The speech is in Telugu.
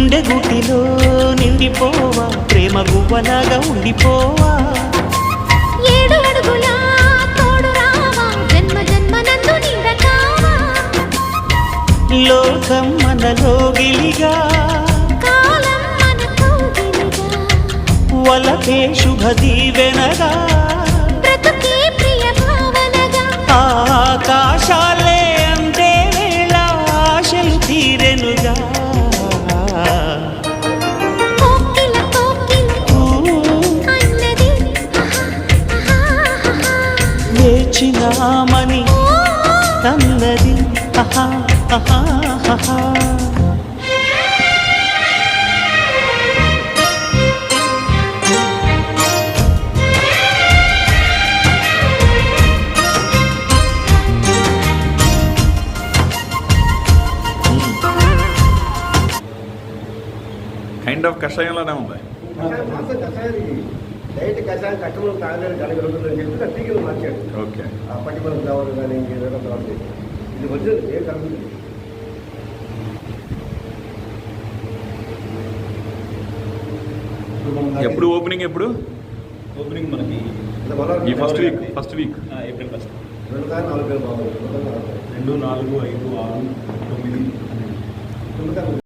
గుండె గుటిలో నిండిపోవా, ప్రేమ గువ్వలాగా ఉండిపోవా. 7 అడుగుల తోడు రావా, జన్మ జన్మనందు నిండకావా. లోకం మనలో గిలిగా, కాలం మన కౌగిలిగా, వలకే శుభ దీవెనగా, బ్రతుకే ప్రియ భావనగా. ఆకాశాలే అందే వేళ ఆశలు తీరెనుగా. కోకిల కోకిల అన్నది వేచినామని తన్నది. ఆహా ఆహా ఆహా. కైండ్ ఆఫ్ కషాయంలోనే ఉంది. డైరెక్ట్ కషాయం కట్టడం తాగడానికి కలగలుగుతుందని చెప్పి టీకలు మార్చాడు. ఓకే, ఆ పట్టిమలం కావాలి కానీ ఇంకేదైనా కావాలి, ఇది వచ్చి ఏం కలుగుతుంది. ఎప్పుడు ఓపెనింగ్? ఎప్పుడు ఓపెనింగ్ మనకి ఈ ఫస్ట్ వీక్ ఏప్రిల్ 1. 2 కానీ 4 బాగుంది. 2, 4, 5, 6, 9.